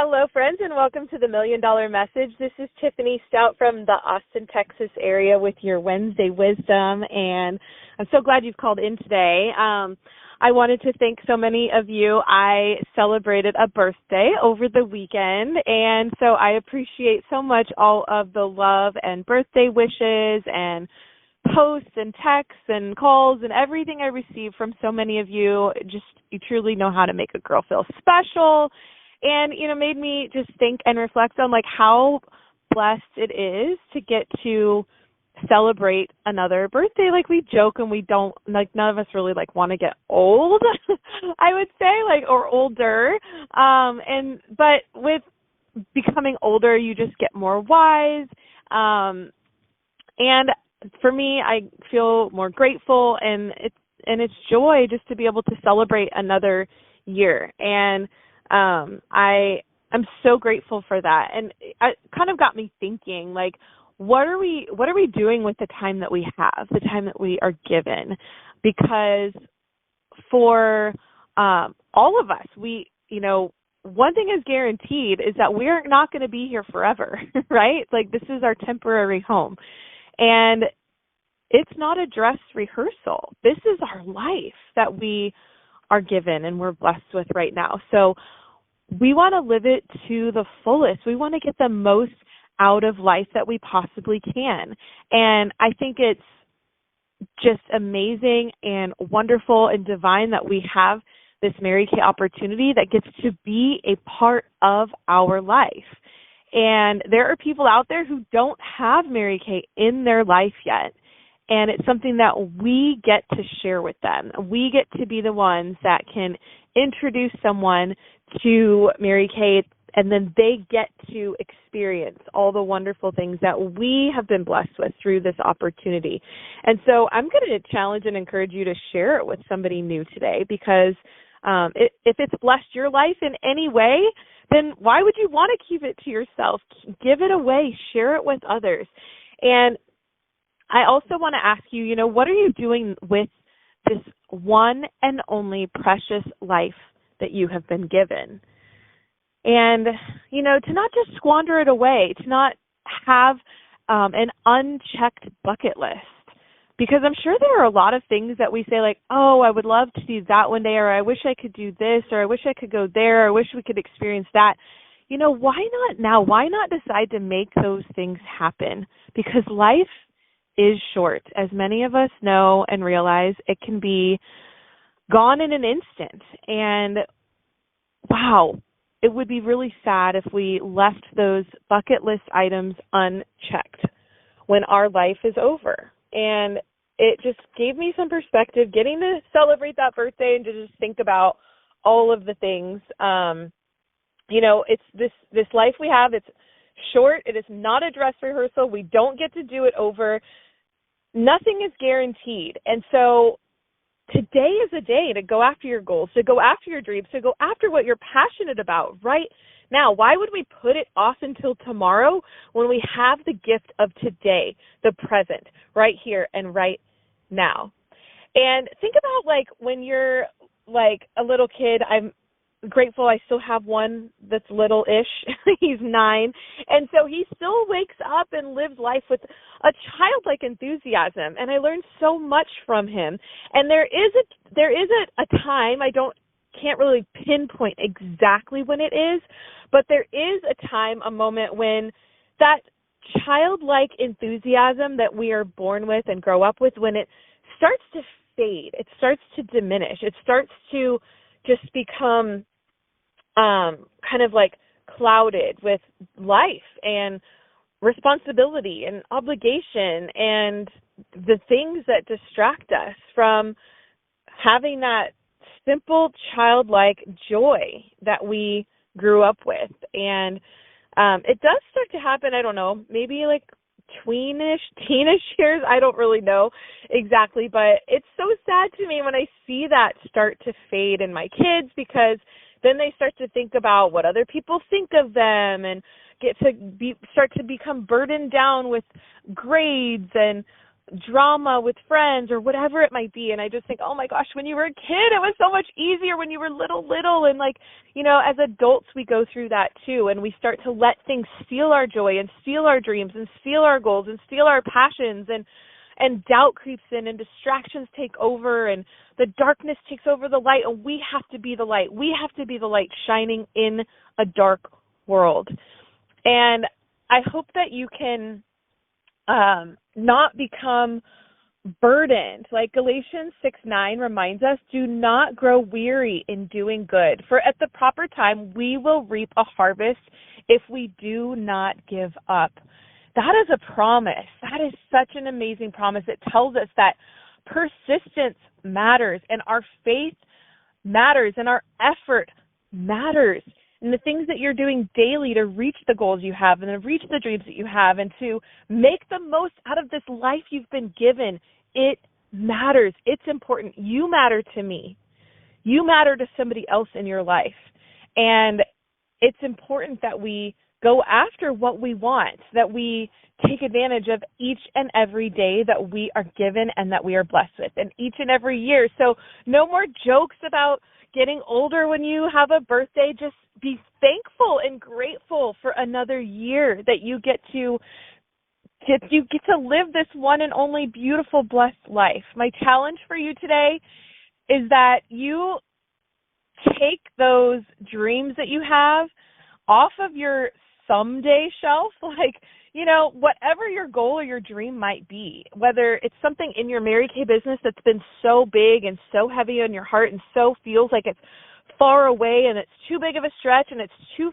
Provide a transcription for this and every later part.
Hello, friends, and welcome to the $1 Million Message. This is Tiffany Stout from the Austin, Texas area with your Wednesday wisdom, and I'm so glad you've called in today. I wanted to thank so many of you. I celebrated a birthday over the weekend, and so I appreciate so much all of the love and birthday wishes and posts and texts and calls and everything I received from so many of you. You truly know how to make a girl feel special. And, made me just think and reflect on, how blessed it is to get to celebrate another birthday. We joke and we don't, none of us really, want to get old, I would say, or older. But with becoming older, you just get more wise. And for me, I feel more grateful, and it's joy just to be able to celebrate another year. And I'm so grateful for that. And it kind of got me thinking, what are we doing with the time that we have, the time that we are given? Because for all of us, one thing is guaranteed is that we're not going to be here forever, right? This is our temporary home. And it's not a dress rehearsal. This is our life that we are given and we're blessed with right now. So we want to live it to the fullest. We want to get the most out of life that we possibly can. And I think it's just amazing and wonderful and divine that we have this Mary Kay opportunity that gets to be a part of our life. And there are people out there who don't have Mary Kay in their life yet. And it's something that we get to share with them. We get to be the ones that can introduce someone to Mary Kay, and then they get to experience all the wonderful things that we have been blessed with through this opportunity. And so I'm going to challenge and encourage you to share it with somebody new today, because if it's blessed your life in any way, then why would you want to keep it to yourself? Give it away. Share it with others. And I also want to ask you, what are you doing with this one and only precious life that you have been given? And, to not just squander it away, to not have an unchecked bucket list. Because I'm sure there are a lot of things that we say oh, I would love to do that one day, or I wish I could do this, or I wish I could go there, or I wish we could experience that. Why not now? Why not decide to make those things happen? Because life is short. As many of us know and realize, it can be gone in an instant. And wow, it would be really sad if we left those bucket list items unchecked when our life is over. And it just gave me some perspective getting to celebrate that birthday and to just think about all of the things. It's this life we have. It's short. It is not a dress rehearsal. We don't get to do it over. Nothing is guaranteed. And so today is a day to go after your goals, to go after your dreams, to go after what you're passionate about right now. Why would we put it off until tomorrow when we have the gift of today, the present, right here and right now? And think about when you're a little kid. I'm grateful I still have one that's little-ish. He's 9. And so he still wakes up and lives life with a childlike enthusiasm. And I learned so much from him. And there is a time, can't really pinpoint exactly when it is, but there is a time, a moment when that childlike enthusiasm that we are born with and grow up with, when it starts to fade, it starts to diminish, it starts to just become kind of clouded with life and responsibility and obligation and the things that distract us from having that simple childlike joy that we grew up with. And it does start to happen, I don't know, maybe teenish years. I don't really know exactly, but it's so sad to me when I see that start to fade in my kids, because then they start to think about what other people think of them and start to become burdened down with grades and drama with friends or whatever it might be. And I just think, oh my gosh, when you were a kid, it was so much easier when you were little. And like, as adults, we go through that too. And we start to let things steal our joy and steal our dreams and steal our goals and steal our passions. And doubt creeps in and distractions take over and the darkness takes over the light. And we have to be the light. We have to be the light shining in a dark world. And I hope that you can not become burdened. Like Galatians 6:9 reminds us, do not grow weary in doing good, for at the proper time we will reap a harvest if we do not give up. That is a promise. That is such an amazing promise. It tells us that persistence matters and our faith matters and our effort matters. And the things that you're doing daily to reach the goals you have and to reach the dreams that you have and to make the most out of this life you've been given, it matters. It's important. You matter to me. You matter to somebody else in your life. And it's important that we go after what we want, that we take advantage of each and every day that we are given and that we are blessed with, and each and every year. So no more jokes about getting older when you have a birthday. Just be thankful and grateful for another year that you get to live this one and only beautiful, blessed life. My challenge for you today is that you take those dreams that you have off of your someday shelf, whatever your goal or your dream might be, whether it's something in your Mary Kay business that's been so big and so heavy on your heart and so feels like it's far away and it's too big of a stretch and it's too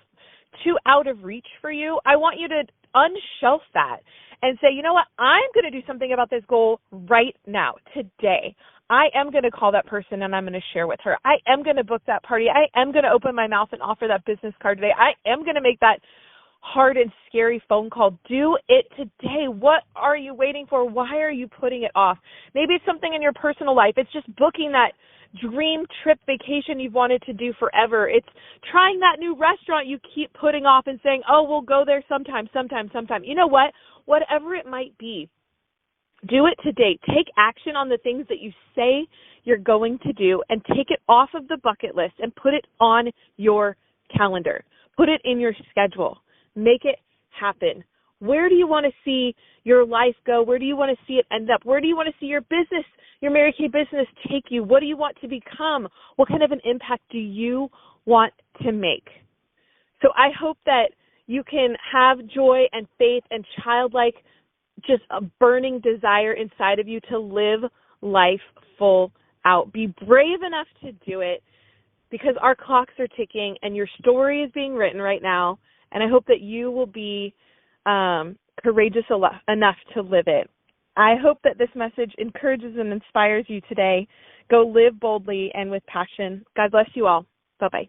out of reach for you. I want you to unshelf that and say, you know what, I'm going to do something about this goal right now, today. I am going to call that person and I'm going to share with her. I am going to book that party. I am going to open my mouth and offer that business card today. I am going to make that hard and scary phone call. Do it today. What are you waiting for? Why are you putting it off? Maybe it's something in your personal life. It's just booking that dream trip vacation you've wanted to do forever. It's trying that new restaurant you keep putting off and saying, oh, we'll go there sometime. You know what? Whatever it might be, do it today. Take action on the things that you say you're going to do and take it off of the bucket list and put it on your calendar. Put it in your schedule. Make it happen. Where do you want to see your life go? Where do you want to see it end up? Where do you want to see your business, your Mary Kay business take you? What do you want to become? What kind of an impact do you want to make? So I hope that you can have joy and faith and childlike, just a burning desire inside of you to live life full out. Be brave enough to do it because our clocks are ticking and your story is being written right now. And I hope that you will be courageous enough to live it. I hope that this message encourages and inspires you today. Go live boldly and with passion. God bless you all. Bye-bye.